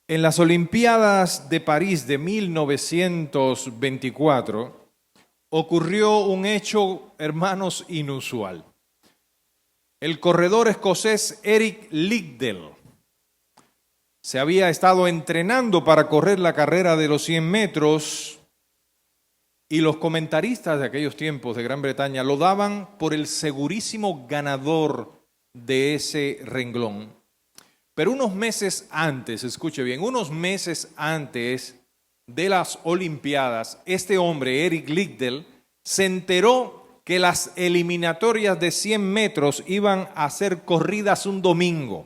En las Olimpiadas de París de 1924 ocurrió un hecho, hermanos, inusual. El corredor escocés Eric Liddell se había estado entrenando para correr la carrera de los 100 metros y los comentaristas de aquellos tiempos de Gran Bretaña lo daban por el segurísimo ganador de ese renglón. Pero unos meses antes, escuche bien, unos meses antes de las Olimpiadas, este hombre, Eric Liddell, se enteró que las eliminatorias de 100 metros iban a ser corridas un domingo.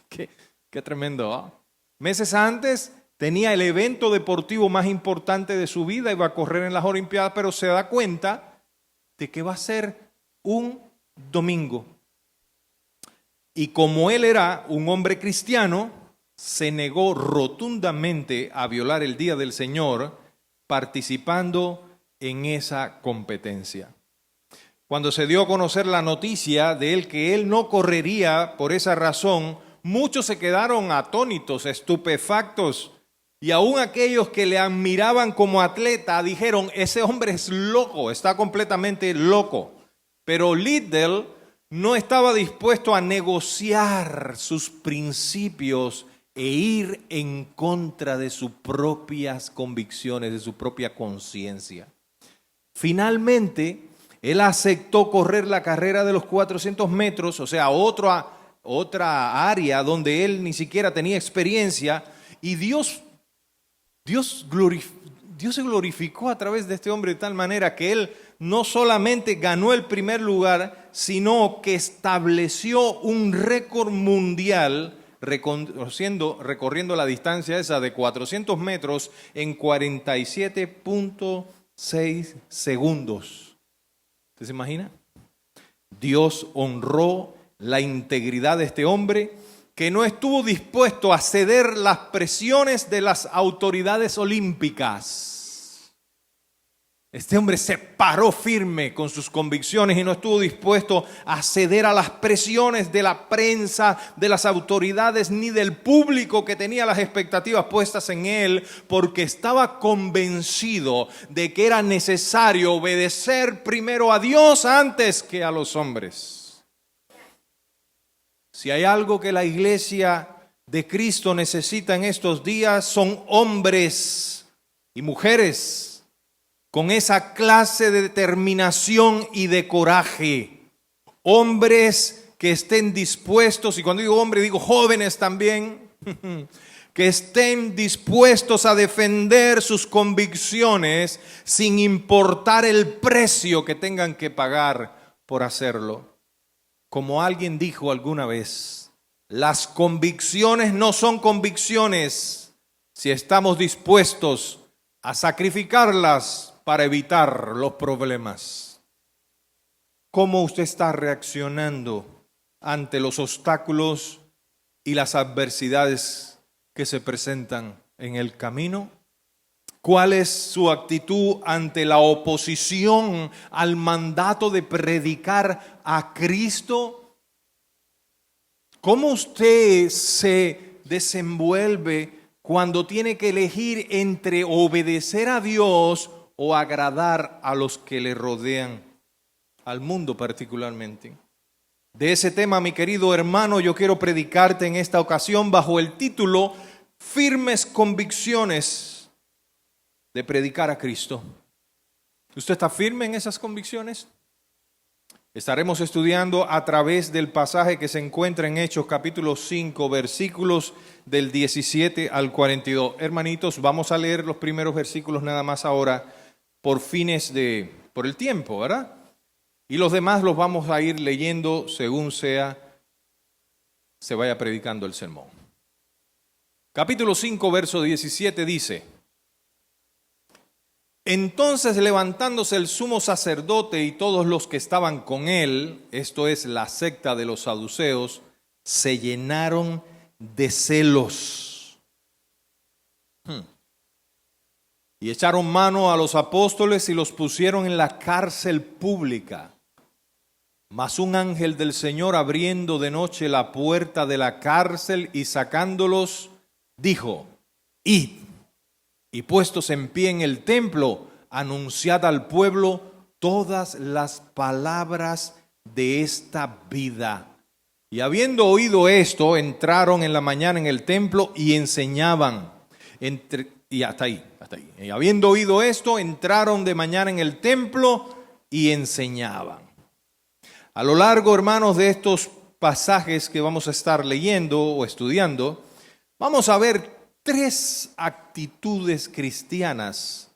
Qué tremendo, ¿eh? Meses antes tenía el evento deportivo más importante de su vida, iba a correr en las Olimpiadas, pero se da cuenta de que va a ser un domingo. Y como él era un hombre cristiano, se negó rotundamente a violar el día del Señor participando en esa competencia. Cuando se dio a conocer la noticia de él que él no correría por esa razón, muchos se quedaron atónitos, estupefactos, y aún aquellos que le admiraban como atleta dijeron: ese hombre es loco, está completamente loco. Pero Liddell no estaba dispuesto a negociar sus principios e ir en contra de sus propias convicciones, de su propia conciencia. Finalmente, él aceptó correr la carrera de los 400 metros, o sea, otra área donde él ni siquiera tenía experiencia, y Dios se glorificó a través de este hombre de tal manera que él no solamente ganó el primer lugar, sino que estableció un récord mundial recorriendo la distancia esa de 400 metros en 47.6 segundos. ¿Usted se imagina? Dios honró la integridad de este hombre, que no estuvo dispuesto a ceder las presiones de las autoridades olímpicas. Este hombre se paró firme con sus convicciones y no estuvo dispuesto a ceder a las presiones de la prensa, de las autoridades, ni del público que tenía las expectativas puestas en él, porque estaba convencido de que era necesario obedecer primero a Dios antes que a los hombres. Si hay algo que la iglesia de Cristo necesita en estos días, son hombres y mujeres con esa clase de determinación y de coraje. Hombres que estén dispuestos, y cuando digo hombre digo jóvenes también, que estén dispuestos a defender sus convicciones sin importar el precio que tengan que pagar por hacerlo. Como alguien dijo alguna vez, las convicciones no son convicciones si estamos dispuestos a sacrificarlas para evitar los problemas. ¿Cómo usted está reaccionando ante los obstáculos y las adversidades que se presentan en el camino? ¿Cuál es su actitud ante la oposición al mandato de predicar a Cristo? ¿Cómo usted se desenvuelve cuando tiene que elegir entre obedecer a Dios o agradar a los que le rodean, al mundo particularmente? De ese tema, mi querido hermano, yo quiero predicarte en esta ocasión bajo el título Firmes convicciones de predicar a Cristo. ¿Usted está firme en esas convicciones? Estaremos estudiando a través del pasaje que se encuentra en Hechos capítulo 5, versículos del 17 al 42. Hermanitos, vamos a leer los primeros versículos nada más ahora por el tiempo, ¿verdad? Y los demás los vamos a ir leyendo según se vaya predicando el sermón. Capítulo 5, verso 17 dice: Entonces, levantándose el sumo sacerdote y todos los que estaban con él, esto es la secta de los saduceos, se llenaron de celos. Y echaron mano a los apóstoles y los pusieron en la cárcel pública. Mas un ángel del Señor, abriendo de noche la puerta de la cárcel y sacándolos, dijo: id, y puestos en pie en el templo, anunciad al pueblo todas las palabras de esta vida. Y habiendo oído esto, entraron en la mañana en el templo y enseñaban. Y hasta ahí. Y habiendo oído esto, entraron de mañana en el templo y enseñaban. A lo largo, hermanos, de estos pasajes que vamos a estar leyendo o estudiando, vamos a ver 3 actitudes cristianas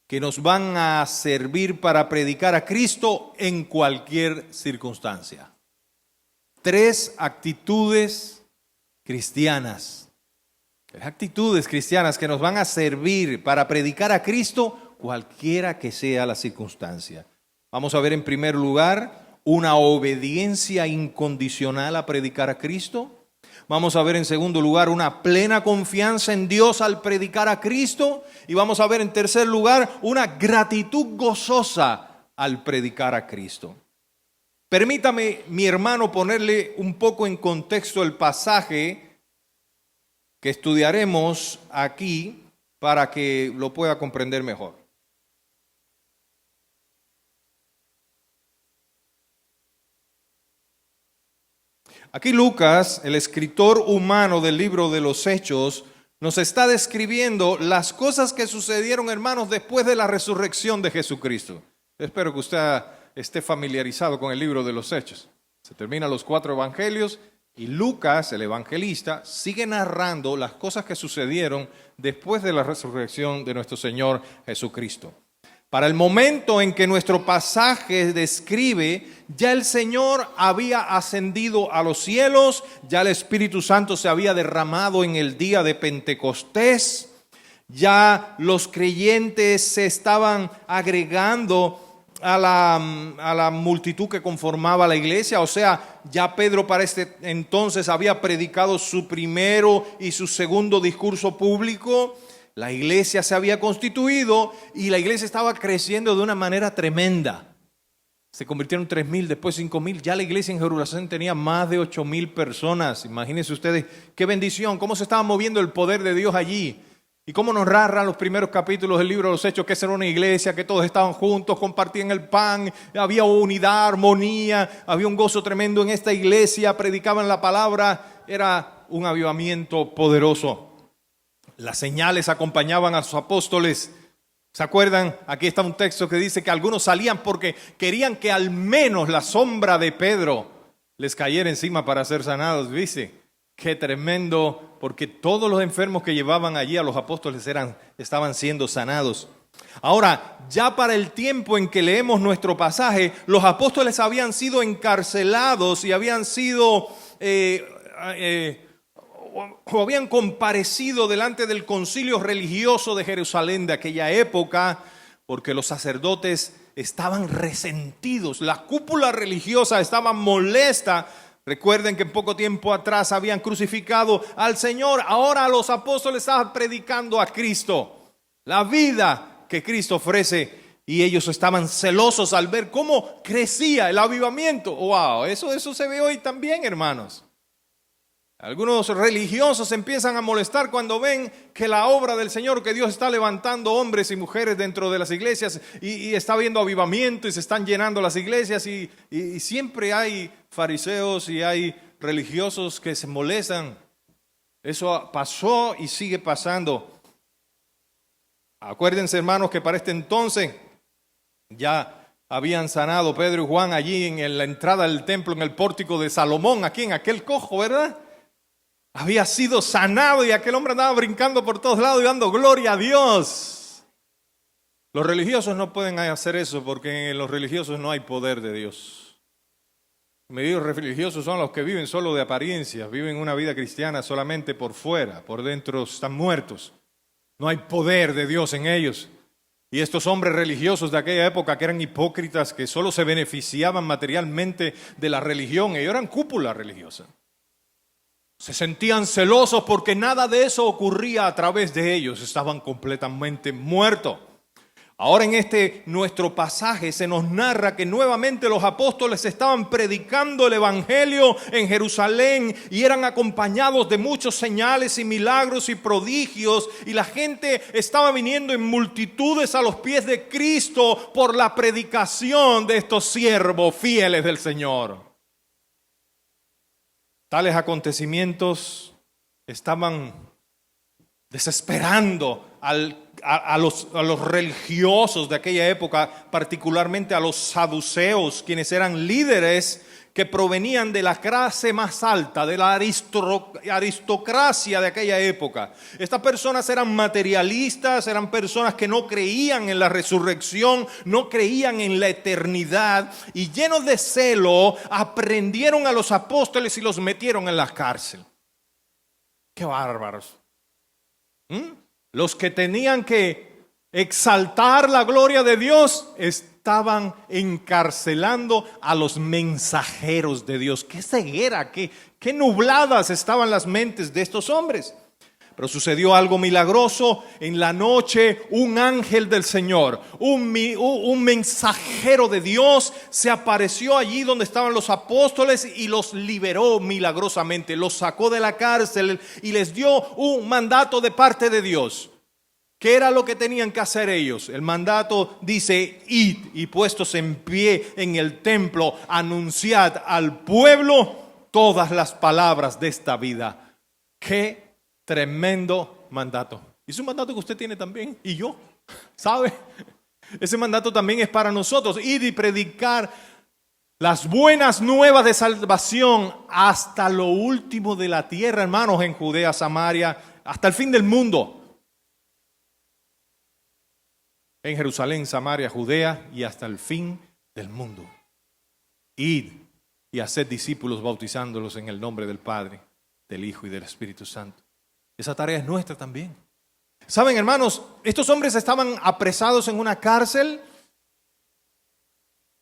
que nos van a servir para predicar a Cristo en cualquier circunstancia. 3 actitudes cristianas. 3 actitudes cristianas que nos van a servir para predicar a Cristo cualquiera que sea la circunstancia. Vamos a ver en primer lugar una obediencia incondicional a predicar a Cristo. Vamos a ver en segundo lugar una plena confianza en Dios al predicar a Cristo. Y vamos a ver en tercer lugar una gratitud gozosa al predicar a Cristo. Permítame, mi hermano, ponerle un poco en contexto el pasaje que estudiaremos aquí para que lo pueda comprender mejor. Aquí Lucas, el escritor humano del libro de los Hechos, nos está describiendo las cosas que sucedieron, hermanos, después de la resurrección de Jesucristo. Espero que usted esté familiarizado con el libro de los Hechos. Se terminan los 4 evangelios y Lucas, el evangelista, sigue narrando las cosas que sucedieron después de la resurrección de nuestro Señor Jesucristo. Para el momento en que nuestro pasaje describe, ya el Señor había ascendido a los cielos, ya el Espíritu Santo se había derramado en el día de Pentecostés, ya los creyentes se estaban agregando a la multitud que conformaba la iglesia. O sea, ya Pedro para este entonces había predicado su primero y su segundo discurso público. La iglesia se había constituido y la iglesia estaba creciendo de una manera tremenda. Se convirtieron 3,000, después 5,000. Ya la iglesia en Jerusalén tenía más de 8,000 personas. Imagínense ustedes qué bendición, cómo se estaba moviendo el poder de Dios allí. Y cómo nos narran los primeros capítulos del libro de los Hechos, que esa era una iglesia, que todos estaban juntos, compartían el pan, había unidad, armonía, había un gozo tremendo en esta iglesia, predicaban la palabra, era un avivamiento poderoso. Las señales acompañaban a sus apóstoles. ¿Se acuerdan? Aquí está un texto que dice que algunos salían porque querían que al menos la sombra de Pedro les cayera encima para ser sanados, ¿viste? Qué tremendo, porque todos los enfermos que llevaban allí a los apóstoles estaban siendo sanados. Ahora, ya para el tiempo en que leemos nuestro pasaje, los apóstoles habían sido encarcelados y habían sido o habían comparecido delante del concilio religioso de Jerusalén de aquella época, porque los sacerdotes estaban resentidos, la cúpula religiosa estaba molesta. Recuerden que en poco tiempo atrás habían crucificado al Señor. Ahora los apóstoles estaban predicando a Cristo, la vida que Cristo ofrece, y ellos estaban celosos al ver cómo crecía el avivamiento. Wow, eso se ve hoy también, hermanos. Algunos religiosos empiezan a molestar cuando ven que la obra del Señor, que Dios está levantando hombres y mujeres dentro de las iglesias y está habiendo avivamiento y se están llenando las iglesias y siempre hay fariseos y hay religiosos que se molestan. Eso pasó y sigue pasando. Acuérdense, hermanos, que para este entonces ya habían sanado Pedro y Juan allí en la entrada del templo, en el pórtico de Salomón, aquí en aquel cojo, ¿verdad? Había sido sanado y aquel hombre andaba brincando por todos lados y dando gloria a Dios. Los religiosos no pueden hacer eso porque en los religiosos no hay poder de Dios. Medios religiosos son los que viven solo de apariencia, viven una vida cristiana solamente por fuera, por dentro están muertos. No hay poder de Dios en ellos. Y estos hombres religiosos de aquella época, que eran hipócritas, que solo se beneficiaban materialmente de la religión, ellos eran cúpula religiosa. Se sentían celosos porque nada de eso ocurría a través de ellos, estaban completamente muertos. Ahora en nuestro pasaje se nos narra que nuevamente los apóstoles estaban predicando el evangelio en Jerusalén y eran acompañados de muchos señales y milagros y prodigios, y la gente estaba viniendo en multitudes a los pies de Cristo por la predicación de estos siervos fieles del Señor. Tales acontecimientos estaban desesperando a los religiosos de aquella época, particularmente a los saduceos, quienes eran líderes que provenían de la clase más alta, de la aristocracia de aquella época. Estas personas eran materialistas, eran personas que no creían en la resurrección, no creían en la eternidad, y llenos de celo aprendieron a los apóstoles y los metieron en la cárcel. ¡Qué bárbaros! Los que tenían que exaltar la gloria de Dios estaban encarcelando a los mensajeros de Dios. ¡Qué ceguera! ¡Qué nubladas estaban las mentes de estos hombres! Pero sucedió algo milagroso. En la noche, un ángel del Señor, un mensajero de Dios, se apareció allí donde estaban los apóstoles y los liberó milagrosamente. Los sacó de la cárcel y les dio un mandato de parte de Dios. ¿Qué era lo que tenían que hacer ellos? El mandato dice: id y puestos en pie en el templo, anunciad al pueblo todas las palabras de esta vida. ¡Qué tremendo mandato! Es un mandato que usted tiene también, y yo, ¿sabe? Ese mandato también es para nosotros. Ir y predicar las buenas nuevas de salvación hasta lo último de la tierra, hermanos, en Judea, Samaria, hasta el fin del mundo. En Jerusalén, Samaria, Judea y hasta el fin del mundo. Id y haced discípulos, bautizándolos en el nombre del Padre, del Hijo y del Espíritu Santo. Esa tarea es nuestra también. Saben, hermanos, estos hombres estaban apresados en una cárcel.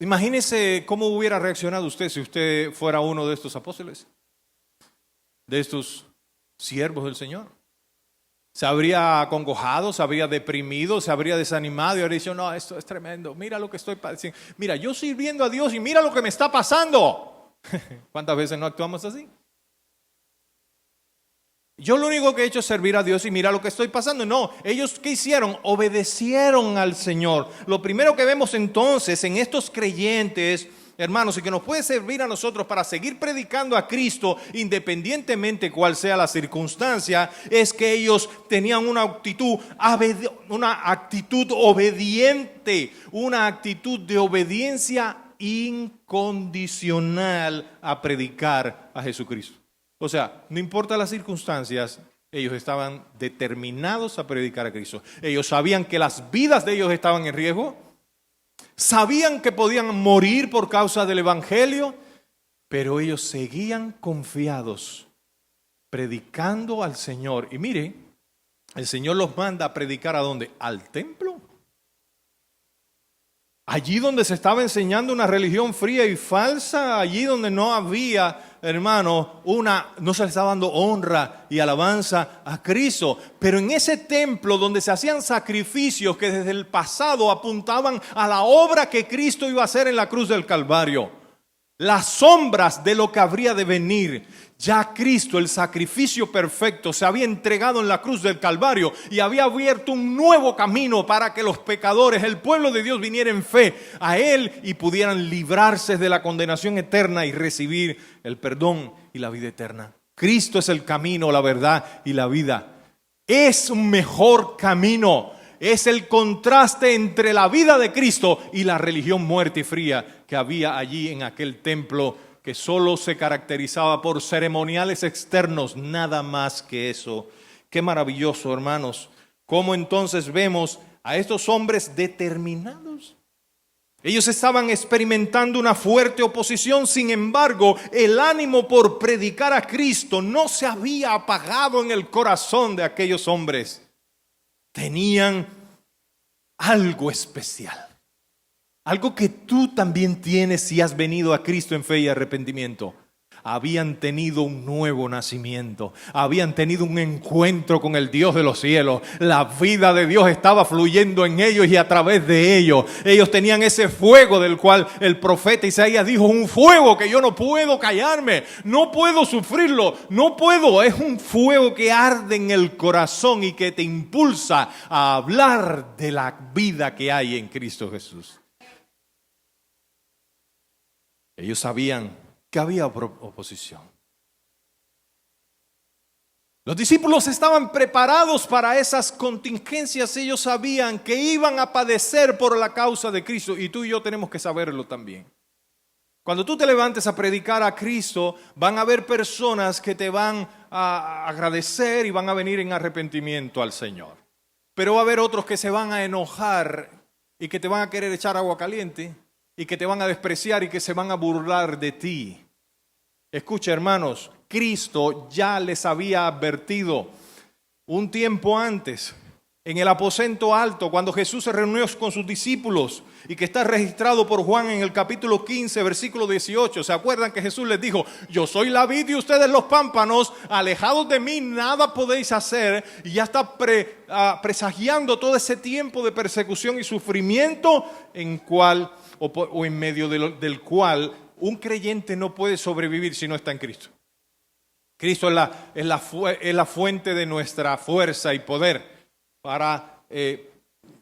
Imagínese cómo hubiera reaccionado usted si usted fuera uno de estos apóstoles, de estos siervos del Señor. Se habría acongojado, se habría deprimido, se habría desanimado y habría dicho: no, esto es tremendo, mira lo que estoy padeciendo, mira, yo sirviendo a Dios y mira lo que me está pasando. ¿Cuántas veces no actuamos así? Yo lo único que he hecho es servir a Dios y mira lo que estoy pasando. No, ellos ¿qué hicieron? Obedecieron al Señor. Lo primero que vemos entonces en estos creyentes, hermanos, y que nos puede servir a nosotros para seguir predicando a Cristo independientemente cuál sea la circunstancia, es que ellos tenían una actitud obediente, una actitud de obediencia incondicional a predicar a Jesucristo. O sea, no importa las circunstancias, ellos estaban determinados a predicar a Cristo. Ellos sabían que las vidas de ellos estaban en riesgo. Sabían que podían morir por causa del evangelio, pero ellos seguían confiados, predicando al Señor. Y mire, el Señor los manda a predicar ¿a dónde? Al templo. Allí donde se estaba enseñando una religión fría y falsa, allí donde no había, hermano, no se le estaba dando honra y alabanza a Cristo. Pero en ese templo donde se hacían sacrificios que desde el pasado apuntaban a la obra que Cristo iba a hacer en la cruz del Calvario, las sombras de lo que habría de venir. Ya Cristo, el sacrificio perfecto, se había entregado en la cruz del Calvario y había abierto un nuevo camino para que los pecadores, el pueblo de Dios, viniera en fe a Él y pudieran librarse de la condenación eterna y recibir el perdón y la vida eterna. Cristo es el camino, la verdad y la vida. Es un mejor camino. Es el contraste entre la vida de Cristo y la religión muerta y fría que había allí en aquel templo, que solo se caracterizaba por ceremoniales externos, nada más que eso. Qué maravilloso, hermanos, cómo entonces vemos a estos hombres determinados. Ellos estaban experimentando una fuerte oposición, sin embargo, el ánimo por predicar a Cristo no se había apagado en el corazón de aquellos hombres. Tenían algo especial. Algo que tú también tienes si has venido a Cristo en fe y arrepentimiento. habían tenido un nuevo nacimiento, habían tenido un encuentro con el Dios de los cielos. La vida de Dios estaba fluyendo en ellos y a través de ellos. Ellos tenían ese fuego del cual el profeta Isaías dijo: un fuego que yo no puedo callarme, no puedo sufrirlo, no puedo. Es un fuego que arde en el corazón y que te impulsa a hablar de la vida que hay en Cristo Jesús. Ellos sabían que había oposición. Los discípulos estaban preparados para esas contingencias. Ellos sabían que iban a padecer por la causa de Cristo, y tú y yo tenemos que saberlo también. Cuando tú te levantes a predicar a Cristo, van a haber personas que te van a agradecer y van a venir en arrepentimiento al Señor. Pero va a haber otros que se van a enojar y que te van a querer echar agua caliente y que te van a despreciar y que se van a burlar de ti. Escucha, hermanos, Cristo ya les había advertido un tiempo antes, en el aposento alto, cuando Jesús se reunió con sus discípulos, y que está registrado por Juan en el capítulo 15, versículo 18. ¿Se acuerdan que Jesús les dijo: yo soy la vid y ustedes los pámpanos, alejados de mí nada podéis hacer? Y ya está presagiando todo ese tiempo de persecución y sufrimiento en medio del cual un creyente no puede sobrevivir si no está en Cristo. Cristo es la fuente de nuestra fuerza y poder para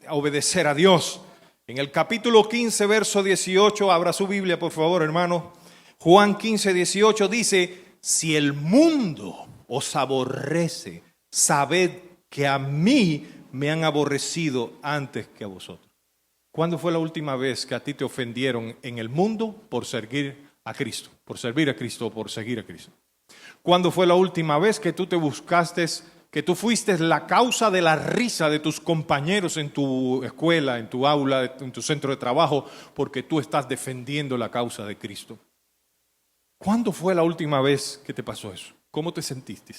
obedecer a Dios. En el capítulo 15, verso 18, abra su Biblia por favor, hermano. Juan 15, 18 dice: si el mundo os aborrece, sabed que a mí me han aborrecido antes que a vosotros. ¿Cuándo fue la última vez que a ti te ofendieron en el mundo por servir a Cristo? Por servir a Cristo o por seguir a Cristo. ¿Cuándo fue la última vez que tú que tú fuiste la causa de la risa de tus compañeros en tu escuela, en tu aula, en tu centro de trabajo, porque tú estás defendiendo la causa de Cristo? ¿Cuándo fue la última vez que te pasó eso? ¿Cómo te sentiste?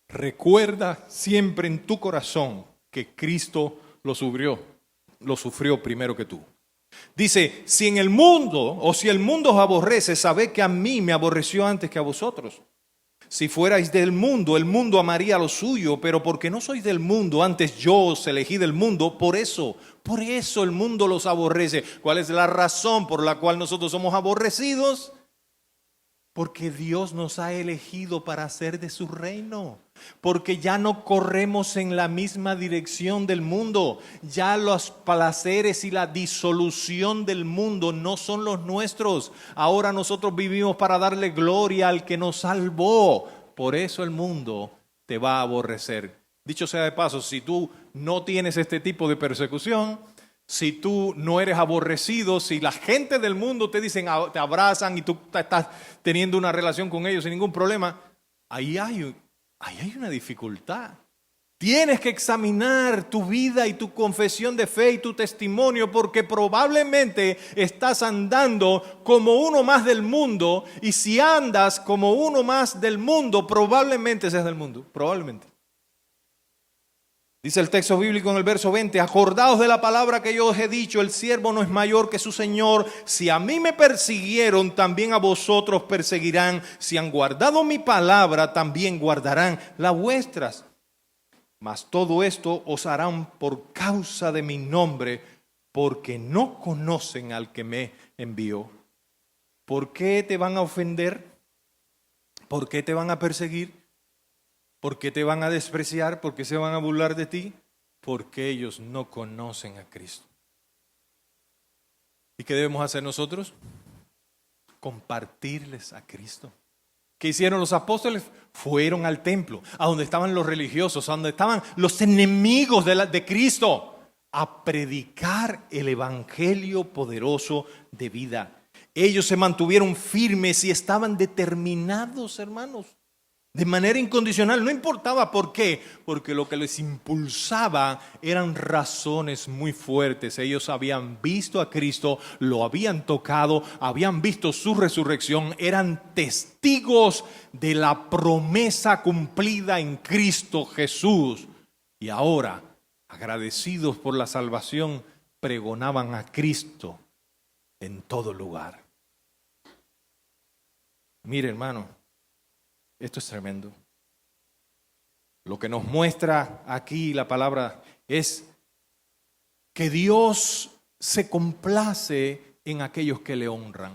Recuerda siempre en tu corazón que Cristo lo sufrió primero que tú. Dice: si el mundo os aborrece, sabed que a mí me aborreció antes que a vosotros. Si fuerais del mundo, el mundo amaría lo suyo, pero porque no sois del mundo, antes yo os elegí del mundo, por eso el mundo los aborrece. ¿Cuál es la razón por la cual nosotros somos aborrecidos? Porque Dios nos ha elegido para ser de su reino. Porque ya no corremos en la misma dirección del mundo. Ya los placeres y la disolución del mundo no son los nuestros. Ahora nosotros vivimos para darle gloria al que nos salvó. Por eso el mundo te va a aborrecer. Dicho sea de paso, si tú no tienes este tipo de persecución, si tú no eres aborrecido, si la gente del mundo te dicen, te abrazan y tú estás teniendo una relación con ellos sin ningún problema, ahí hay una dificultad. Tienes que examinar tu vida y tu confesión de fe y tu testimonio, porque probablemente estás andando como uno más del mundo, y si andas como uno más del mundo, probablemente seas del mundo, probablemente. Dice el texto bíblico en el verso 20: acordaos de la palabra que yo os he dicho, el siervo no es mayor que su Señor. Si a mí me persiguieron, también a vosotros perseguirán. Si han guardado mi palabra, también guardarán las vuestras. Mas todo esto os harán por causa de mi nombre, porque no conocen al que me envió. ¿Por qué te van a ofender? ¿Por qué te van a perseguir? ¿Por qué te van a despreciar? ¿Por qué se van a burlar de ti? Porque ellos no conocen a Cristo. ¿Y qué debemos hacer nosotros? Compartirles a Cristo. ¿Qué hicieron los apóstoles? Fueron al templo, a donde estaban los religiosos, a donde estaban los enemigos de Cristo, a predicar el evangelio poderoso de vida. Ellos se mantuvieron firmes y estaban determinados, hermanos, de manera incondicional. No importaba por qué, porque lo que les impulsaba eran razones muy fuertes. Ellos habían visto a Cristo, lo habían tocado, habían visto su resurrección, eran testigos de la promesa cumplida en Cristo Jesús. Y ahora, agradecidos por la salvación, pregonaban a Cristo en todo lugar. Mire, hermano, esto es tremendo. Lo que nos muestra aquí la palabra es que Dios se complace en aquellos que le honran.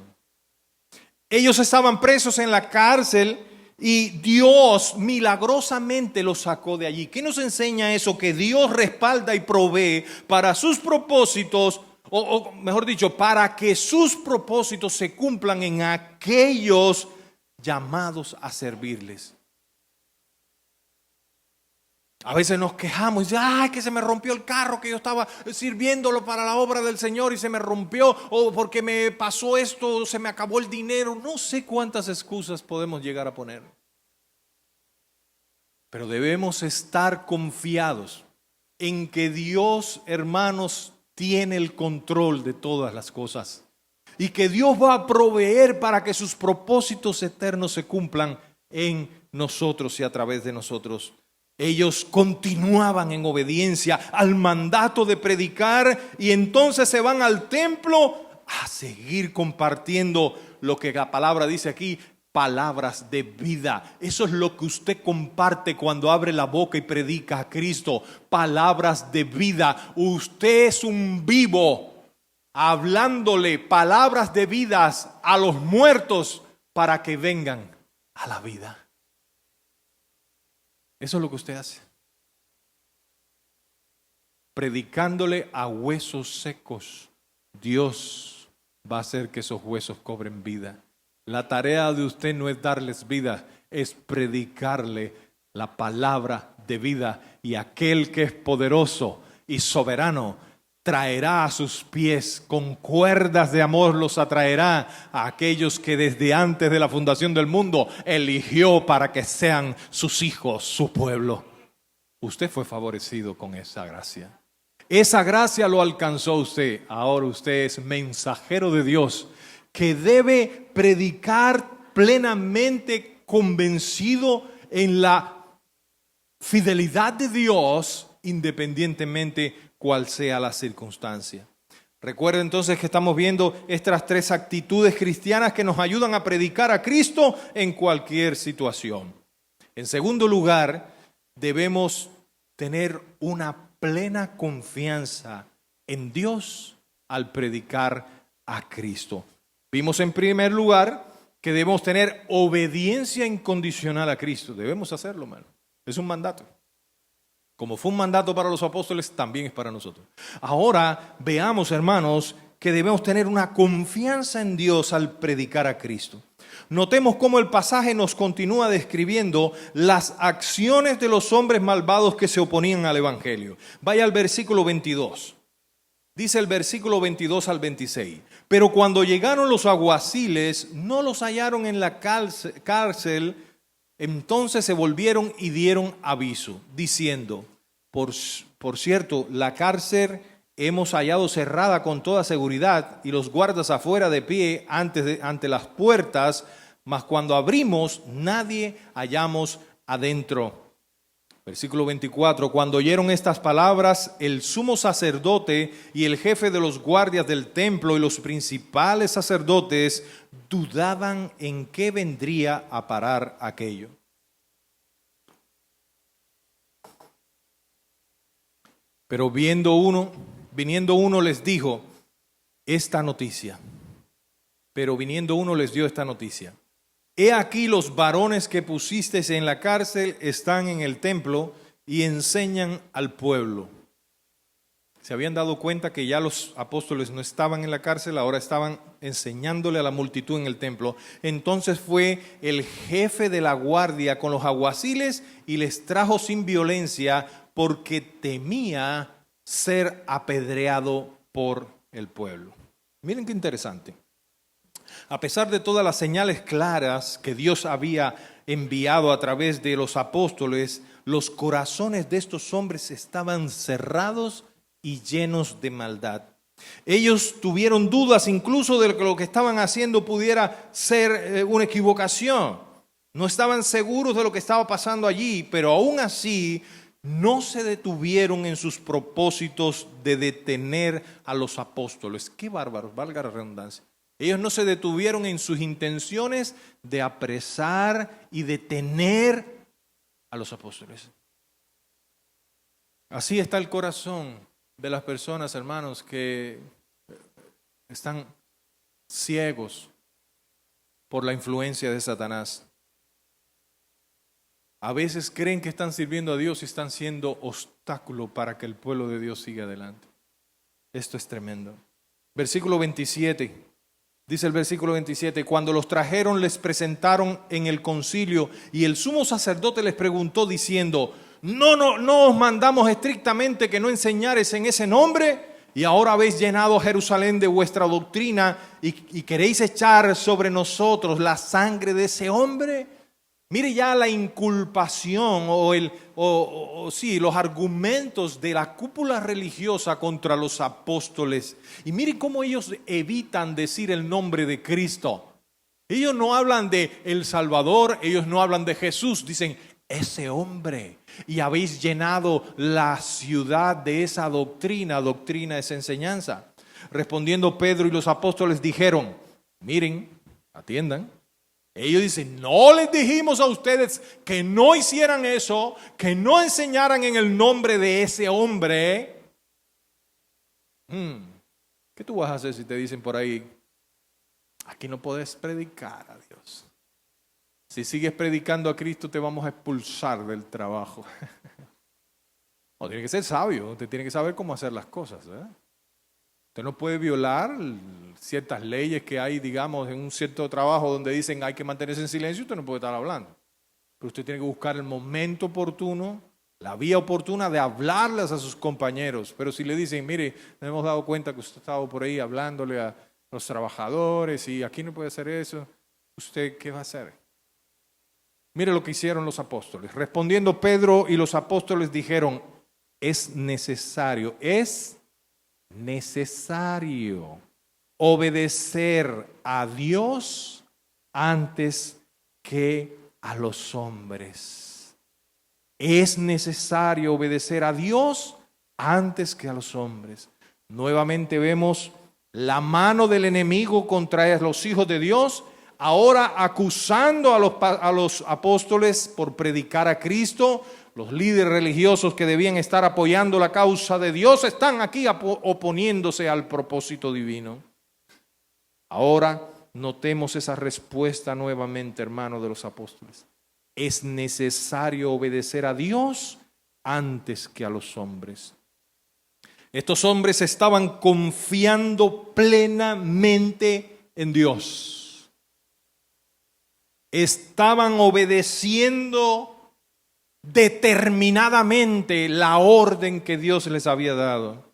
Ellos estaban presos en la cárcel y Dios milagrosamente los sacó de allí. ¿Qué nos enseña eso? Que Dios respalda y provee para sus propósitos, o mejor dicho, para que sus propósitos se cumplan en aquellos llamados a servirles. A veces nos quejamos y decimos, ay, que se me rompió el carro, que yo estaba sirviéndolo para la obra del Señor y se me rompió, o porque me pasó esto, se me acabó el dinero. No sé cuántas excusas podemos llegar a poner. Pero debemos estar confiados en que Dios, hermanos, tiene el control de todas las cosas y que Dios va a proveer para que sus propósitos eternos se cumplan en nosotros y a través de nosotros. Ellos continuaban en obediencia al mandato de predicar y entonces se van al templo a seguir compartiendo lo que la palabra dice aquí, palabras de vida. Eso es lo que usted comparte cuando abre la boca y predica a Cristo, palabras de vida. Usted es un vivo hablándole palabras de vidas a los muertos para que vengan a la vida. Eso es lo que usted hace. Predicándole a huesos secos, Dios va a hacer que esos huesos cobren vida. La tarea de usted no es darles vida, es predicarle la palabra de vida. Y aquel que es poderoso y soberano traerá a sus pies, con cuerdas de amor los atraerá a aquellos que desde antes de la fundación del mundo eligió para que sean sus hijos, su pueblo. Usted fue favorecido con esa gracia. Esa gracia lo alcanzó usted. Ahora usted es mensajero de Dios que debe predicar plenamente convencido en la fidelidad de Dios, independientemente cual sea la circunstancia. Recuerda entonces que estamos viendo estas tres actitudes cristianas que nos ayudan a predicar a Cristo en cualquier situación. En segundo lugar, debemos tener una plena confianza en Dios al predicar a Cristo. Vimos en primer lugar que debemos tener obediencia incondicional a Cristo. Debemos hacerlo, hermano. Es un mandato. Como fue un mandato para los apóstoles, también es para nosotros. Ahora veamos, hermanos, que debemos tener una confianza en Dios al predicar a Cristo. Notemos cómo el pasaje nos continúa describiendo las acciones de los hombres malvados que se oponían al Evangelio. Vaya al versículo 22. Dice el versículo 22 al 26. Pero cuando llegaron los alguaciles, no los hallaron en la cárcel. Entonces se volvieron y dieron aviso, diciendo, por cierto, la cárcel hemos hallado cerrada con toda seguridad y los guardas afuera de pie ante las puertas, mas cuando abrimos nadie hallamos adentro. Versículo 24, cuando oyeron estas palabras, el sumo sacerdote y el jefe de los guardias del templo y los principales sacerdotes dudaban en qué vendría a parar aquello. Pero viniendo uno les dijo esta noticia. Pero viniendo uno les dio esta noticia. He aquí los varones que pusisteis en la cárcel están en el templo y enseñan al pueblo. Se habían dado cuenta que ya los apóstoles no estaban en la cárcel, ahora estaban enseñándole a la multitud en el templo. Entonces fue el jefe de la guardia con los alguaciles y les trajo sin violencia porque temía ser apedreado por el pueblo. Miren qué interesante. A pesar de todas las señales claras que Dios había enviado a través de los apóstoles, los corazones de estos hombres estaban cerrados y llenos de maldad. Ellos tuvieron dudas incluso de que lo que estaban haciendo pudiera ser una equivocación. No estaban seguros de lo que estaba pasando allí, pero aún así no se detuvieron en sus propósitos de detener a los apóstoles. Qué bárbaros, valga la redundancia. Ellos no se detuvieron en sus intenciones de apresar y detener a los apóstoles. Así está el corazón de las personas, hermanos, que están ciegos por la influencia de Satanás. A veces creen que están sirviendo a Dios y están siendo obstáculo para que el pueblo de Dios siga adelante. Esto es tremendo. Versículo 27. Dice el versículo 27, cuando los trajeron les presentaron en el concilio y el sumo sacerdote les preguntó diciendo, no os mandamos estrictamente que no enseñares en ese nombre y ahora habéis llenado Jerusalén de vuestra doctrina y queréis echar sobre nosotros la sangre de ese hombre. Mire ya la inculpación los argumentos de la cúpula religiosa contra los apóstoles. Y mire cómo ellos evitan decir el nombre de Cristo. Ellos no hablan de el Salvador, ellos no hablan de Jesús, dicen ese hombre. Y habéis llenado la ciudad de esa doctrina. Doctrina es enseñanza. Respondiendo Pedro y los apóstoles dijeron, miren, atiendan. Ellos dicen, no les dijimos a ustedes que no hicieran eso, que no enseñaran en el nombre de ese hombre. ¿Qué tú vas a hacer si te dicen por ahí, aquí no puedes predicar a Dios? Si sigues predicando a Cristo te vamos a expulsar del trabajo. No, tiene que ser sabio, usted tiene que saber cómo hacer las cosas, ¿eh? Usted no puede violar ciertas leyes que hay, digamos, en un cierto trabajo donde dicen hay que mantenerse en silencio, usted no puede estar hablando. Pero usted tiene que buscar el momento oportuno, la vía oportuna de hablarles a sus compañeros. Pero si le dicen, mire, nos hemos dado cuenta que usted estaba por ahí hablándole a los trabajadores y aquí no puede hacer eso, ¿usted qué va a hacer? Mire lo que hicieron los apóstoles. Respondiendo Pedro y los apóstoles dijeron, es necesario obedecer a Dios antes que a los hombres. Es necesario obedecer a Dios antes que a los hombres. Nuevamente vemos la mano del enemigo contra los hijos de Dios, ahora acusando a los apóstoles por predicar a Cristo. Los líderes religiosos que debían estar apoyando la causa de Dios están aquí oponiéndose al propósito divino. Ahora notemos esa respuesta nuevamente, hermano, de los apóstoles. Es necesario obedecer a Dios antes que a los hombres. Estos hombres estaban confiando plenamente en Dios. Estaban obedeciendo determinadamente la orden que Dios les había dado.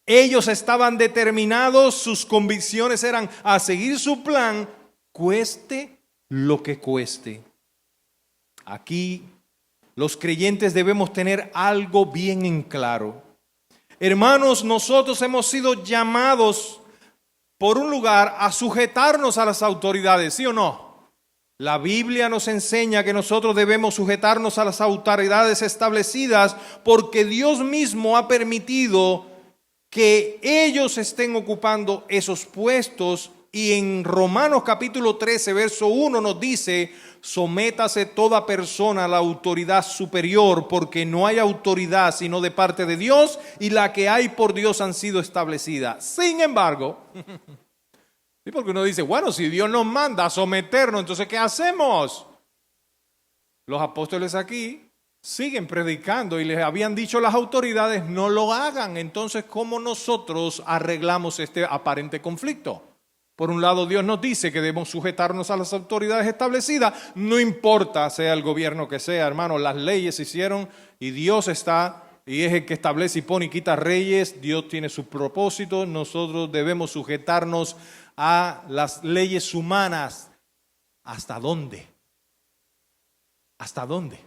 Ellos estaban determinados, sus convicciones eran a seguir su plan, cueste lo que cueste. Aquí los creyentes debemos tener algo bien en claro. Hermanos, nosotros hemos sido llamados por un lugar a sujetarnos a las autoridades, ¿sí o no? La Biblia nos enseña que nosotros debemos sujetarnos a las autoridades establecidas porque Dios mismo ha permitido que ellos estén ocupando esos puestos. Y en Romanos capítulo 13, verso 1 nos dice, sométase toda persona a la autoridad superior, porque no hay autoridad sino de parte de Dios, y la que hay por Dios han sido establecidas. Sin embargo, sí, porque uno dice, bueno, si Dios nos manda a someternos, entonces ¿qué hacemos? Los apóstoles aquí siguen predicando y les habían dicho a las autoridades, no lo hagan. Entonces, ¿cómo nosotros arreglamos este aparente conflicto? Por un lado, Dios nos dice que debemos sujetarnos a las autoridades establecidas, no importa sea el gobierno que sea, hermano, las leyes se hicieron y Dios está, y es el que establece y pone y quita reyes, Dios tiene su propósito, nosotros debemos sujetarnos a las leyes humanas. ¿Hasta dónde? ¿Hasta dónde?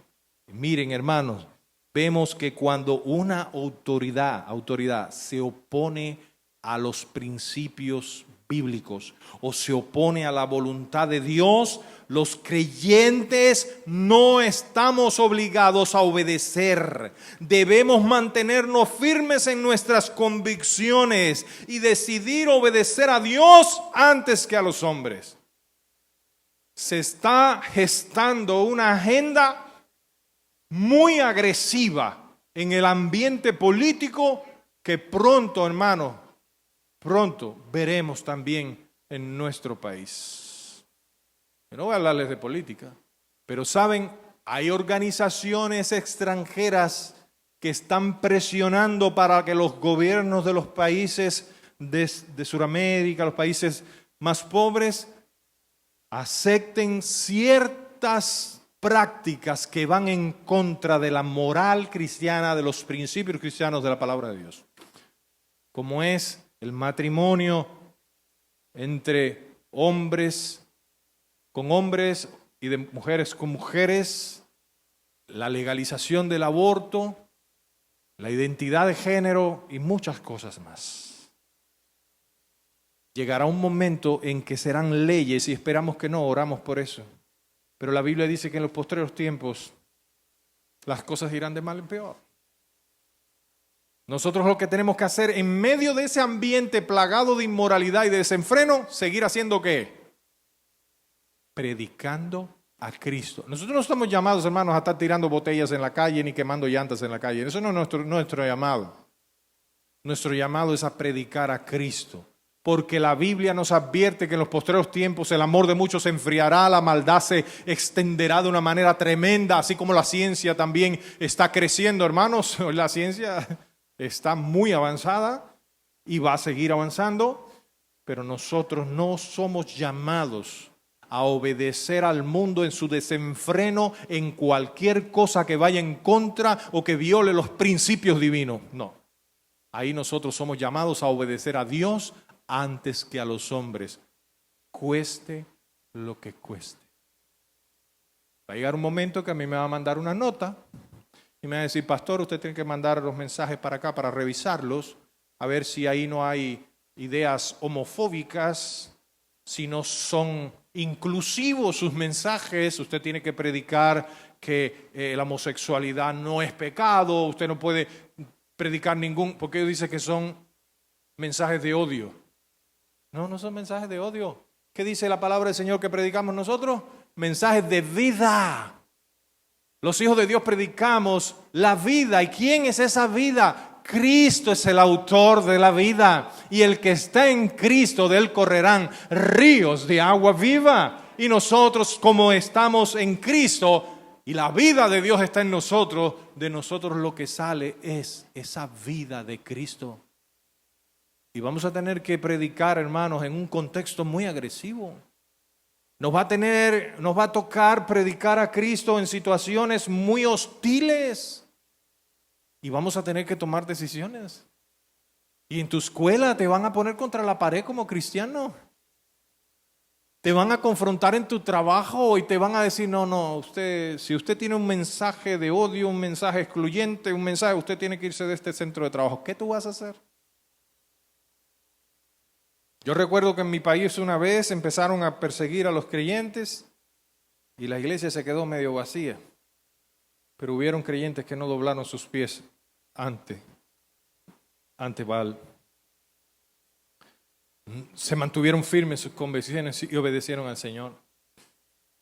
Miren, hermanos, vemos que cuando una autoridad se opone a los principios bíblicos o se opone a la voluntad de Dios, los creyentes no estamos obligados a obedecer. Debemos mantenernos firmes en nuestras convicciones y decidir obedecer a Dios antes que a los hombres. Se está gestando una agenda muy agresiva en el ambiente político que pronto, hermanos, pronto veremos también en nuestro país. Yo no voy a hablarles de política, pero saben, hay organizaciones extranjeras que están presionando para que los gobiernos de los países de Sudamérica, los países más pobres, acepten ciertas prácticas que van en contra de la moral cristiana, de los principios cristianos de la palabra de Dios, como es el matrimonio entre hombres con hombres y de mujeres con mujeres, la legalización del aborto, la identidad de género y muchas cosas más. Llegará un momento en que serán leyes y esperamos que no, oramos por eso. Pero la Biblia dice que en los postreros tiempos las cosas irán de mal en peor. Nosotros lo que tenemos que hacer en medio de ese ambiente plagado de inmoralidad y de desenfreno, seguir haciendo ¿qué? Predicando a Cristo. Nosotros no estamos llamados, hermanos, a estar tirando botellas en la calle ni quemando llantas en la calle. Eso no es nuestro llamado. Nuestro llamado es a predicar a Cristo. Porque la Biblia nos advierte que en los postreros tiempos el amor de muchos se enfriará, la maldad se extenderá de una manera tremenda, así como la ciencia también está creciendo, hermanos. La ciencia está muy avanzada y va a seguir avanzando, pero nosotros no somos llamados a obedecer al mundo en su desenfreno en cualquier cosa que vaya en contra o que viole los principios divinos. No, ahí nosotros somos llamados a obedecer a Dios antes que a los hombres, cueste lo que cueste. Va a llegar un momento que a mí me va a mandar una nota y me va a decir, pastor, usted tiene que mandar los mensajes para acá para revisarlos, a ver si ahí no hay ideas homofóbicas, si no son inclusivos sus mensajes. Usted tiene que predicar que la homosexualidad no es pecado, usted no puede predicar porque dice que son mensajes de odio. No son mensajes de odio. ¿Qué dice la palabra del Señor que predicamos nosotros? Mensajes de vida. Los hijos de Dios predicamos la vida. ¿Y quién es esa vida? Cristo es el autor de la vida. Y el que está en Cristo, de él correrán ríos de agua viva. Y nosotros, como estamos en Cristo y la vida de Dios está en nosotros, de nosotros lo que sale es esa vida de Cristo. Y vamos a tener que predicar, hermanos, en un contexto muy agresivo. Nos va a tocar predicar a Cristo en situaciones muy hostiles. Y vamos a tener que tomar decisiones. Y en tu escuela te van a poner contra la pared como cristiano. Te van a confrontar en tu trabajo y te van a decir, no, si usted tiene un mensaje de odio, un mensaje excluyente, usted tiene que irse de este centro de trabajo. ¿Qué tú vas a hacer? Yo recuerdo que en mi país una vez empezaron a perseguir a los creyentes y la iglesia se quedó medio vacía. Pero hubieron creyentes que no doblaron sus pies ante Baal. Se mantuvieron firmes sus convicciones y obedecieron al Señor.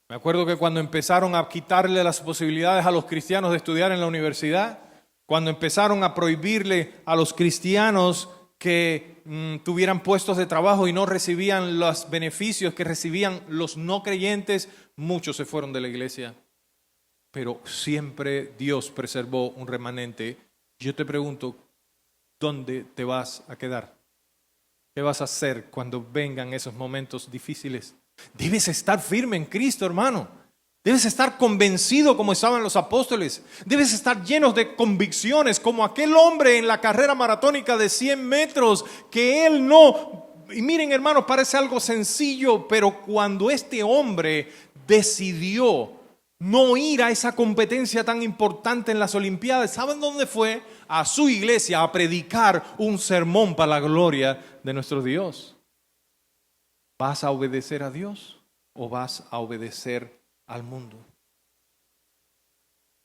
Me acuerdo que cuando empezaron a quitarle las posibilidades a los cristianos de estudiar en la universidad, cuando empezaron a prohibirle a los cristianos que tuvieran puestos de trabajo y no recibían los beneficios que recibían los no creyentes, muchos se fueron de la iglesia. Pero siempre Dios preservó un remanente. Yo te pregunto, ¿dónde te vas a quedar? ¿Qué vas a hacer cuando vengan esos momentos difíciles? Debes estar firme en Cristo, hermano. Debes estar convencido como estaban los apóstoles. Debes estar llenos de convicciones como aquel hombre en la carrera maratónica de 100 metros que él no... Y miren, hermanos, parece algo sencillo, pero cuando este hombre decidió no ir a esa competencia tan importante en las Olimpiadas, ¿saben dónde fue? A su iglesia a predicar un sermón para la gloria de nuestro Dios. ¿Vas a obedecer a Dios o vas a obedecer al mundo?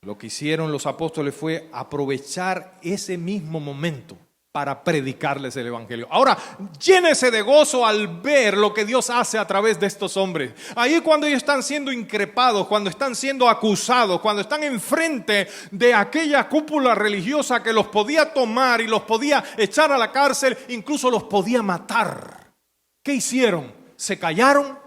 Lo que hicieron los apóstoles fue aprovechar ese mismo momento para predicarles el evangelio. Ahora, llénese de gozo al ver lo que Dios hace a través de estos hombres. Ahí cuando ellos están siendo increpados, cuando están siendo acusados, cuando están enfrente de aquella cúpula religiosa que los podía tomar y los podía echar a la cárcel, incluso los podía matar. ¿Qué hicieron? ¿Se callaron?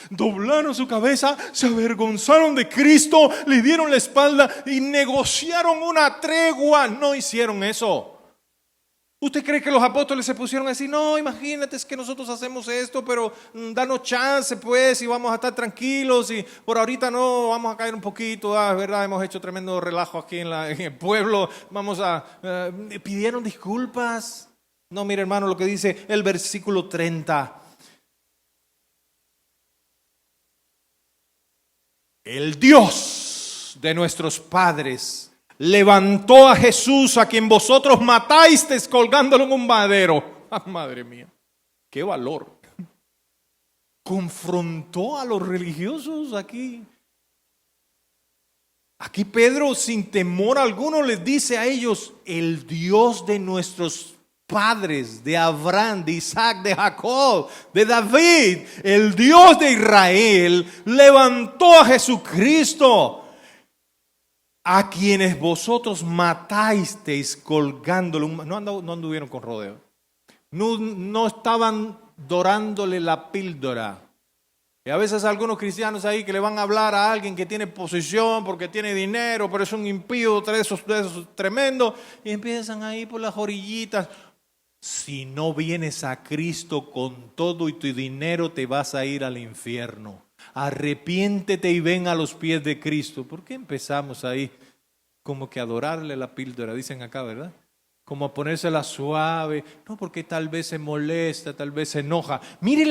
Doblaron su cabeza, se avergonzaron de Cristo, le dieron la espalda y negociaron una tregua. No hicieron eso. ¿Usted cree que los apóstoles se pusieron a decir, no, imagínate, es que nosotros hacemos esto, pero danos chance pues y vamos a estar tranquilos y por ahorita no, vamos a caer un poquito, verdad, hemos hecho tremendo relajo aquí en el pueblo, vamos a... ¿Pidieron disculpas? No, mire hermano lo que dice el versículo 30. El Dios de nuestros padres levantó a Jesús, a quien vosotros matasteis colgándolo en un madero. Ah, madre mía, qué valor. Confrontó a los religiosos aquí. Aquí Pedro, sin temor alguno, les dice a ellos: el Dios de nuestros padres, de Abraham, de Isaac, de Jacob, de David, el Dios de Israel, levantó a Jesucristo, a quienes vosotros matasteis colgándolo. No anduvieron con rodeo. No estaban dorándole la píldora. Y a veces algunos cristianos ahí que le van a hablar a alguien que tiene posición porque tiene dinero, pero es un impío de esos tremendo, y empiezan ahí por las orillitas. Si no vienes a Cristo con todo y tu dinero, te vas a ir al infierno. Arrepiéntete y ven a los pies de Cristo. ¿Por qué empezamos ahí como que a adorarle la píldora? Dicen acá, ¿verdad? Como a ponérsela suave. No, porque tal vez se molesta, tal vez se enoja. Mire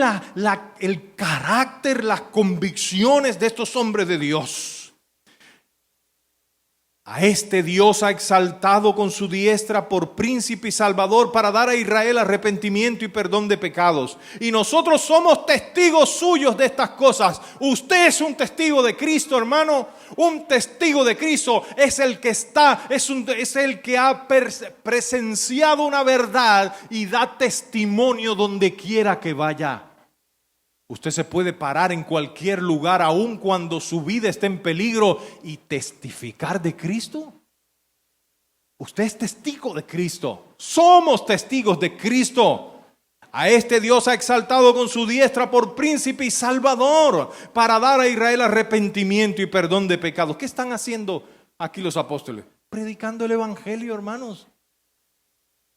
el carácter, las convicciones de estos hombres de Dios. A este Dios ha exaltado con su diestra por príncipe y salvador para dar a Israel arrepentimiento y perdón de pecados. Y nosotros somos testigos suyos de estas cosas. Usted es un testigo de Cristo, hermano. Un testigo de Cristo es el que es el que ha presenciado una verdad y da testimonio donde quiera que vaya. Usted se puede parar en cualquier lugar, aun cuando su vida esté en peligro, y testificar de Cristo. Usted es testigo de Cristo. Somos testigos de Cristo. A este Dios ha exaltado con su diestra por príncipe y salvador para dar a Israel arrepentimiento y perdón de pecados. ¿Qué están haciendo aquí los apóstoles? Predicando el evangelio, hermanos.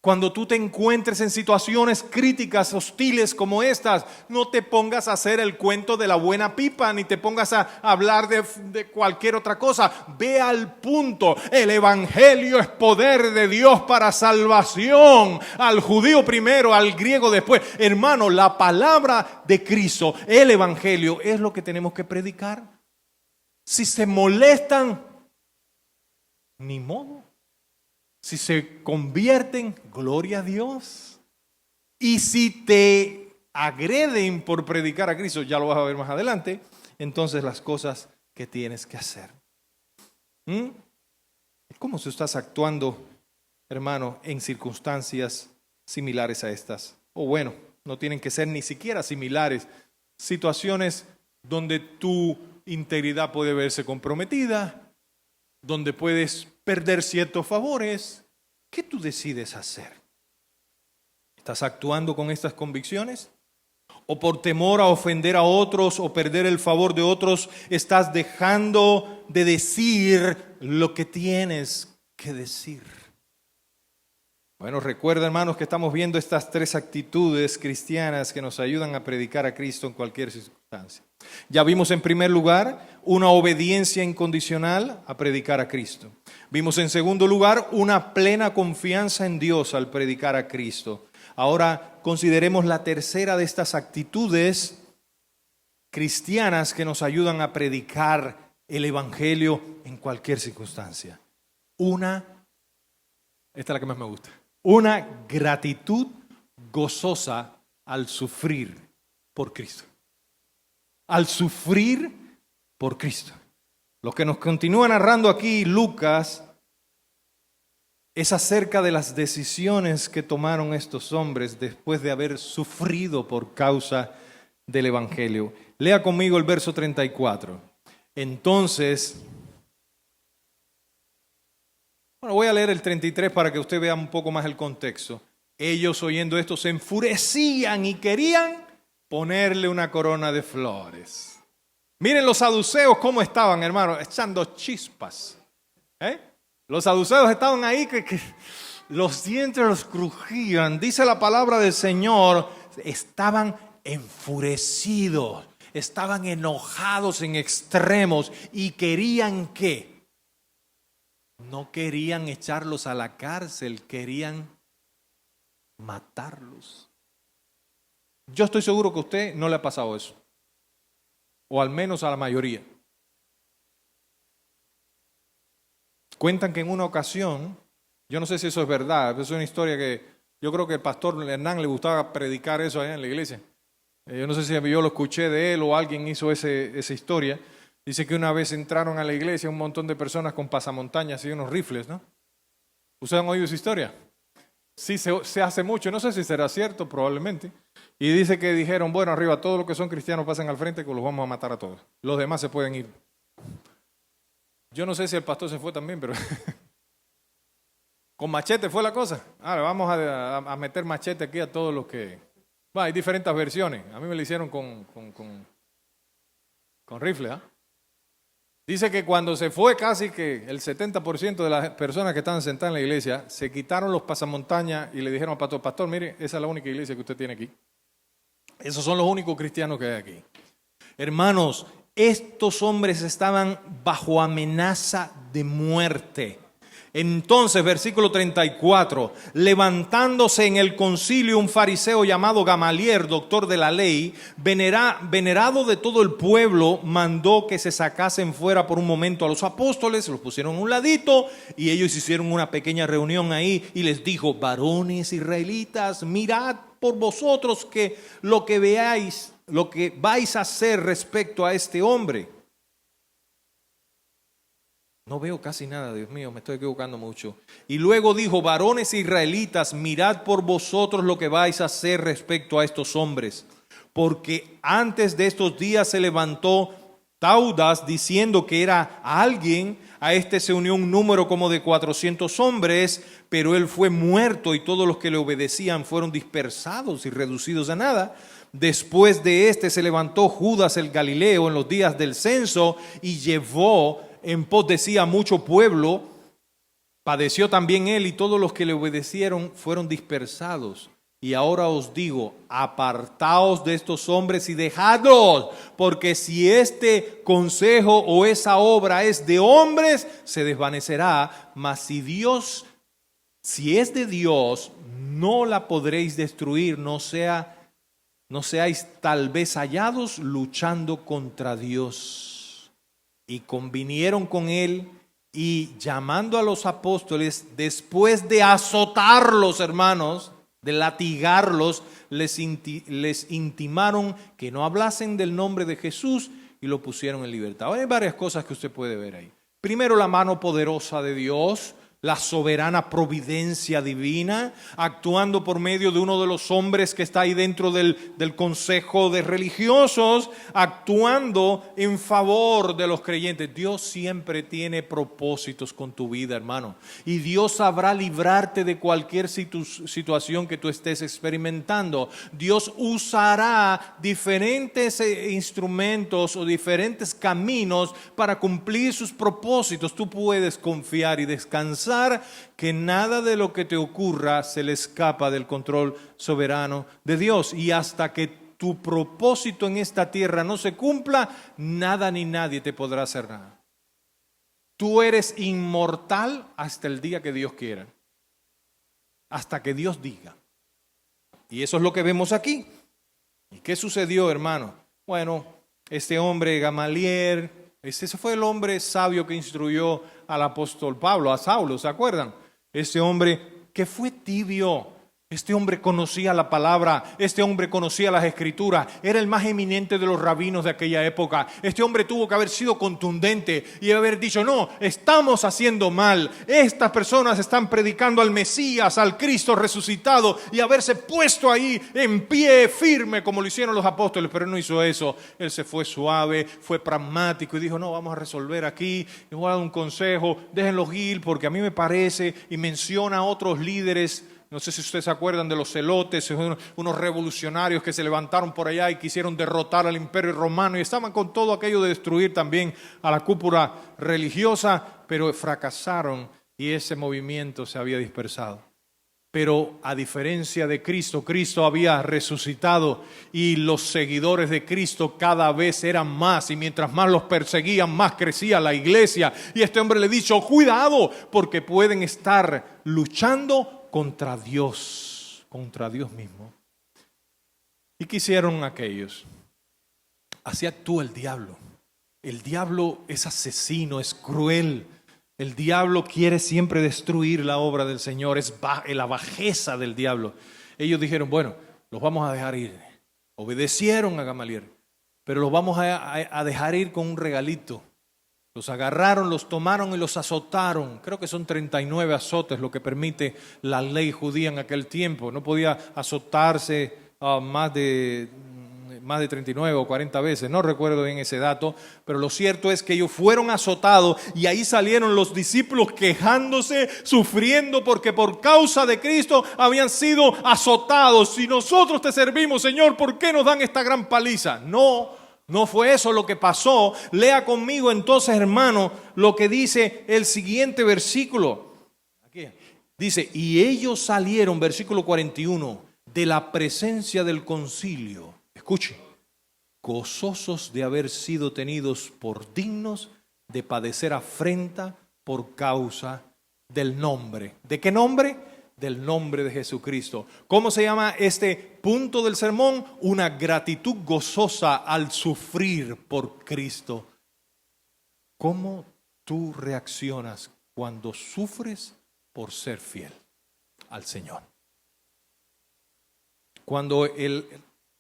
Cuando tú te encuentres en situaciones críticas, hostiles como estas, no te pongas a hacer el cuento de la buena pipa, ni te pongas a hablar de cualquier otra cosa. Ve al punto. El evangelio es poder de Dios para salvación. Al judío primero, al griego después. Hermano, la palabra de Cristo, el evangelio, es lo que tenemos que predicar. Si se molestan, ni modo. Si se convierten, gloria a Dios. Y si te agreden por predicar a Cristo, ya lo vas a ver más adelante, entonces las cosas que tienes que hacer. ¿Cómo tú estás actuando, hermano, en circunstancias similares a estas? O bueno, no tienen que ser ni siquiera similares. Situaciones donde tu integridad puede verse comprometida, donde puedes perder ciertos favores. ¿Qué tú decides hacer? ¿Estás actuando con estas convicciones? ¿O por temor a ofender a otros o perder el favor de otros, estás dejando de decir lo que tienes que decir? Bueno, recuerda, hermanos, que estamos viendo estas tres actitudes cristianas que nos ayudan a predicar a Cristo en cualquier circunstancia. Ya vimos en primer lugar una obediencia incondicional a predicar a Cristo. Vimos en segundo lugar una plena confianza en Dios al predicar a Cristo. Ahora consideremos la tercera de estas actitudes cristianas que nos ayudan a predicar el evangelio en cualquier circunstancia. Esta es la que más me gusta. Una gratitud gozosa al sufrir por Cristo. Al sufrir por Cristo. Lo que nos continúa narrando aquí Lucas es acerca de las decisiones que tomaron estos hombres después de haber sufrido por causa del Evangelio. Lea conmigo el verso 34. Entonces, voy a leer el 33 para que usted vea un poco más el contexto. Ellos, oyendo esto, se enfurecían y querían ponerle una corona de flores. Miren los saduceos cómo estaban, hermano, echando chispas. Los saduceos estaban ahí que los dientes los crujían. Dice la palabra del Señor, estaban enfurecidos, estaban enojados en extremos y querían ¿qué? No querían echarlos a la cárcel, querían matarlos. Yo estoy seguro que a usted no le ha pasado eso, o al menos a la mayoría. Cuentan que en una ocasión, yo no sé si eso es verdad, es una historia que yo creo que el pastor Hernán le gustaba predicar eso allá en la iglesia. Yo no sé si yo lo escuché de él o alguien hizo esa historia. Dice que una vez entraron a la iglesia un montón de personas con pasamontañas y unos rifles, ¿no? ¿Ustedes han oído esa historia? Sí, se hace mucho, no sé si será cierto, probablemente. Y dice que dijeron, bueno, arriba, todos los que son cristianos pasen al frente que los vamos a matar a todos. Los demás se pueden ir. Yo no sé si el pastor se fue también, pero con machete fue la cosa. Ahora vamos a meter machete aquí a todos los que... Bueno, hay diferentes versiones. A mí me lo hicieron con rifle, ¿ah? Dice que cuando se fue casi que el 70% de las personas que estaban sentadas en la iglesia se quitaron los pasamontañas y le dijeron al pastor, pastor, mire, esa es la única iglesia que usted tiene aquí. Esos son los únicos cristianos que hay aquí. Hermanos, estos hombres estaban bajo amenaza de muerte. Entonces, versículo 34, levantándose en el concilio un fariseo llamado Gamaliel, doctor de la ley, venerado de todo el pueblo, mandó que se sacasen fuera por un momento a los apóstoles, los pusieron a un ladito y ellos hicieron una pequeña reunión ahí y les dijo, varones israelitas, mirad por vosotros que lo que veáis, lo que vais a hacer respecto a este hombre. No veo casi nada, Dios mío, me estoy equivocando mucho. Y luego dijo, varones israelitas, mirad por vosotros lo que vais a hacer respecto a estos hombres. Porque antes de estos días se levantó Taudas diciendo que era alguien, a este se unió un número como de 400 hombres, pero él fue muerto y todos los que le obedecían fueron dispersados y reducidos a nada. Después de este se levantó Judas el Galileo en los días del censo y llevó en pos de sí a mucho pueblo, padeció también él y todos los que le obedecieron fueron dispersados. Y ahora os digo, apartaos de estos hombres y dejadlos, porque si este consejo o esa obra es de hombres, se desvanecerá, mas si es de Dios, no la podréis destruir, no seáis tal vez hallados luchando contra Dios. Y convinieron con él y llamando a los apóstoles, después de azotarlos, hermanos, de latigarlos, les intimaron que no hablasen del nombre de Jesús y lo pusieron en libertad. Ahora hay varias cosas que usted puede ver ahí. Primero, la mano poderosa de Dios, la soberana providencia divina, actuando por medio de uno de los hombres que está ahí dentro del consejo de religiosos, actuando en favor de los creyentes. Dios siempre tiene propósitos con tu vida, hermano. Y Dios sabrá librarte de cualquier situación que tú estés experimentando. Dios usará diferentes instrumentos o diferentes caminos para cumplir sus propósitos. Tú puedes confiar y descansar que nada de lo que te ocurra se le escapa del control soberano de Dios. Y hasta que tu propósito en esta tierra no se cumpla, nada ni nadie te podrá hacer nada. Tú eres inmortal hasta el día que Dios quiera, hasta que Dios diga. Y eso es lo que vemos aquí. ¿Y qué sucedió, hermano? Bueno, este hombre Gamaliel, ese fue el hombre sabio que instruyó al apóstol Pablo, a Saulo, ¿se acuerdan? Ese hombre que fue tibio, Este hombre conocía la palabra, este hombre conocía las escrituras, era el más eminente de los rabinos de aquella época. Este hombre tuvo que haber sido contundente y haber dicho, no, estamos haciendo mal. Estas personas están predicando al Mesías, al Cristo resucitado, y haberse puesto ahí en pie, firme, como lo hicieron los apóstoles, pero él no hizo eso. Él se fue suave, fue pragmático y dijo, no, vamos a resolver aquí, les voy a dar un consejo, déjenlos ir porque a mí me parece, y menciona a otros líderes. No sé si ustedes se acuerdan de los celotes, unos revolucionarios que se levantaron por allá y quisieron derrotar al imperio romano y estaban con todo aquello de destruir también a la cúpula religiosa, pero fracasaron y ese movimiento se había dispersado. Pero a diferencia de Cristo, Cristo había resucitado y los seguidores de Cristo cada vez eran más, y mientras más los perseguían, más crecía la iglesia. Y este hombre le dijo, cuidado, porque pueden estar luchando contra Dios mismo. ¿Y qué hicieron aquellos? Así actúa el diablo. El diablo es asesino, es cruel. El diablo quiere siempre destruir la obra del Señor, es la bajeza del diablo. Ellos dijeron, bueno, los vamos a dejar ir. Obedecieron a Gamaliel, pero los vamos a dejar ir con un regalito. Los agarraron, los tomaron y los azotaron. Creo que son 39 azotes lo que permite la ley judía en aquel tiempo. No podía azotarse más de 39 o 40 veces. No recuerdo bien ese dato, pero lo cierto es que ellos fueron azotados y ahí salieron los discípulos quejándose, sufriendo porque por causa de Cristo habían sido azotados. Si nosotros te servimos, Señor, ¿por qué nos dan esta gran paliza? No fue eso lo que pasó. Lea conmigo entonces, hermano, lo que dice el siguiente versículo. Aquí dice, y ellos salieron, versículo 41, de la presencia del concilio. Escuche, gozosos de haber sido tenidos por dignos de padecer afrenta por causa del nombre. ¿De qué nombre? Del nombre de Jesucristo. ¿Cómo se llama este punto del sermón? Una gratitud gozosa al sufrir por Cristo. ¿Cómo tú reaccionas cuando sufres por ser fiel al Señor?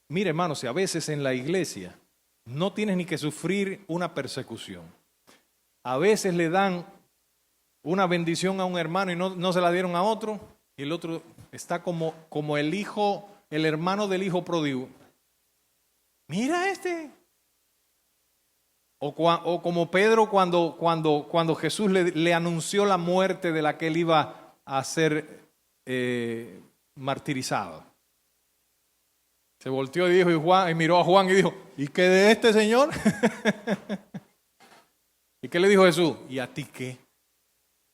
Mire, hermanos, si a veces en la iglesia no tienes ni que sufrir una persecución. A veces le dan una bendición a un hermano y no se la dieron a otro. Y el otro está como el hermano del hijo pródigo. Mira este. O como Pedro cuando Jesús le anunció la muerte de la que él iba a ser martirizado. Se volteó y miró a Juan y dijo, ¿y qué de este señor? ¿Y qué le dijo Jesús? ¿Y a ti qué?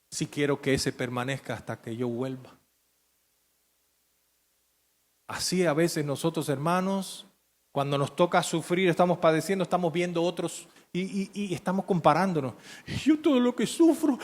Si quiero que ese permanezca hasta que yo vuelva. Así a veces nosotros, hermanos, cuando nos toca sufrir, estamos padeciendo, estamos viendo otros y estamos comparándonos. Yo todo lo que sufro,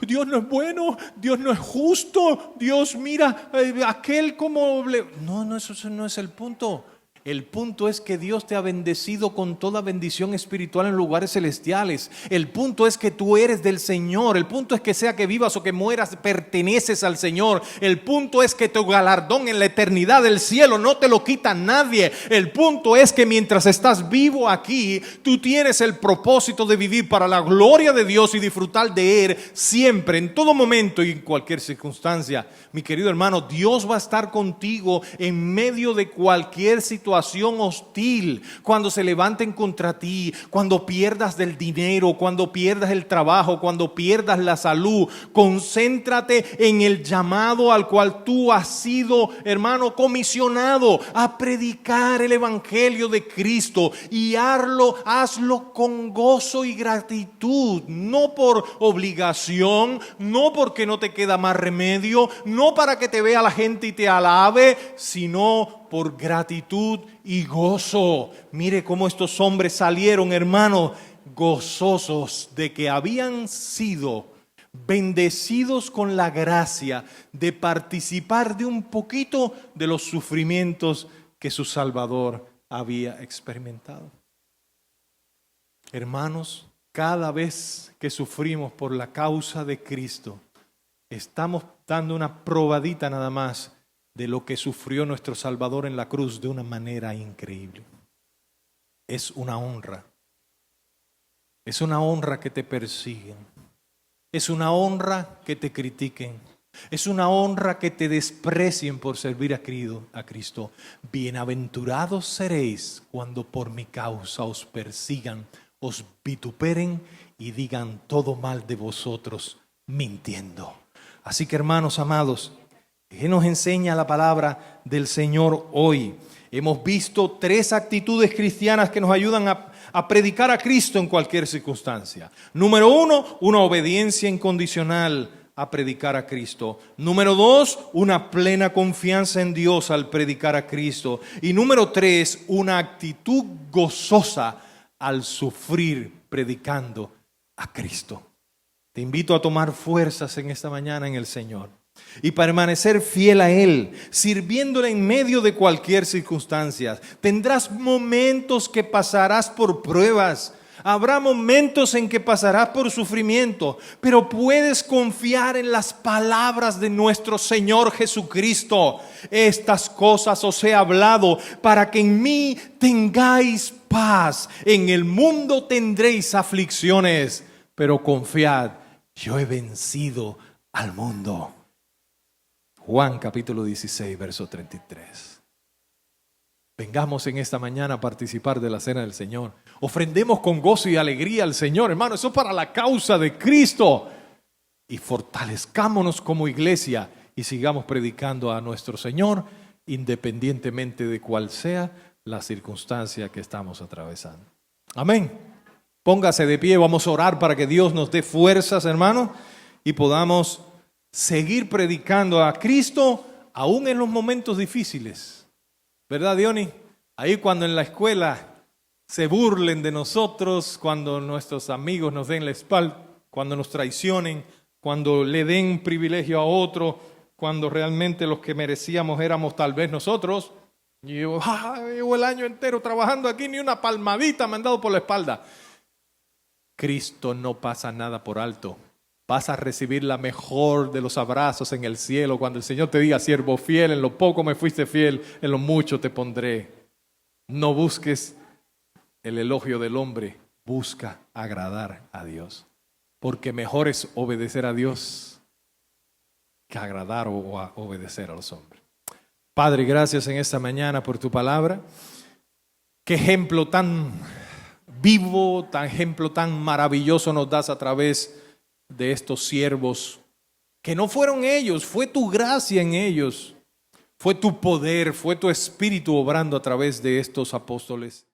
Dios no es bueno, Dios no es justo, Dios mira, aquel como... No, eso no es el punto. El punto es que Dios te ha bendecido con toda bendición espiritual en lugares celestiales. El punto es que tú eres del Señor. El punto es que sea que vivas o que mueras, perteneces al Señor. El punto es que tu galardón en la eternidad del cielo no te lo quita nadie. El punto es que mientras estás vivo aquí, tú tienes el propósito de vivir para la gloria de Dios y disfrutar de Él siempre, en todo momento y en cualquier circunstancia. Mi querido hermano, Dios va a estar contigo en medio de cualquier situación hostil, cuando se levanten contra ti, cuando pierdas del dinero, cuando pierdas el trabajo, cuando pierdas la salud. Concéntrate en el llamado al cual tú has sido, hermano, comisionado a predicar el evangelio de Cristo, y hazlo con gozo y gratitud, no por obligación, no porque no te queda más remedio, no para que te vea la gente y te alabe, sino por gratitud y gozo. Mire cómo estos hombres salieron, hermano, gozosos de que habían sido bendecidos con la gracia de participar de un poquito de los sufrimientos que su Salvador había experimentado. Hermanos, cada vez que sufrimos por la causa de Cristo, estamos dando una probadita nada más de lo que sufrió nuestro Salvador en la cruz de una manera increíble. Es una honra. Es una honra que te persiguen. Es una honra que te critiquen. Es una honra que te desprecien por servir a Cristo. Bienaventurados seréis cuando por mi causa os persigan, os vituperen y digan todo mal de vosotros, mintiendo. Así que, hermanos amados, ¿qué nos enseña la palabra del Señor hoy? Hemos visto 3 actitudes cristianas que nos ayudan a predicar a Cristo en cualquier circunstancia. Número 1, una obediencia incondicional a predicar a Cristo. Número 2, una plena confianza en Dios al predicar a Cristo. Y número 3, una actitud gozosa al sufrir predicando a Cristo. Te invito a tomar fuerzas en esta mañana en el Señor y permanecer fiel a Él, sirviéndole en medio de cualquier circunstancia. Tendrás momentos que pasarás por pruebas. Habrá momentos en que pasarás por sufrimiento, pero puedes confiar en las palabras de nuestro Señor Jesucristo. Estas cosas os he hablado para que en mí tengáis paz. En el mundo tendréis aflicciones, pero confiad, yo he vencido al mundo. Juan capítulo 16, verso 33. Vengamos en esta mañana a participar de la cena del Señor. Ofrendemos con gozo y alegría al Señor, hermano. Eso es para la causa de Cristo. Y fortalezcámonos como iglesia y sigamos predicando a nuestro Señor, independientemente de cuál sea la circunstancia que estamos atravesando. Amén. Póngase de pie, vamos a orar para que Dios nos dé fuerzas, hermano, y podamos seguir predicando a Cristo aún en los momentos difíciles. ¿Verdad, Diony? Ahí cuando en la escuela se burlen de nosotros, cuando nuestros amigos nos den la espalda, cuando nos traicionen, cuando le den privilegio a otro, cuando realmente los que merecíamos éramos tal vez nosotros. Y llevo el año entero trabajando aquí, ni una palmadita me han dado por la espalda. Cristo no pasa nada por alto. Vas a recibir la mejor de los abrazos en el cielo cuando el Señor te diga: siervo fiel, en lo poco me fuiste fiel, en lo mucho te pondré. No busques el elogio del hombre, busca agradar a Dios. Porque mejor es obedecer a Dios que agradar o obedecer a los hombres. Padre, gracias en esta mañana por tu palabra. Qué ejemplo tan vivo, tan ejemplo tan maravilloso nos das a través de estos siervos, que no fueron ellos, fue tu gracia en ellos, fue tu poder, fue tu espíritu obrando a través de estos apóstoles.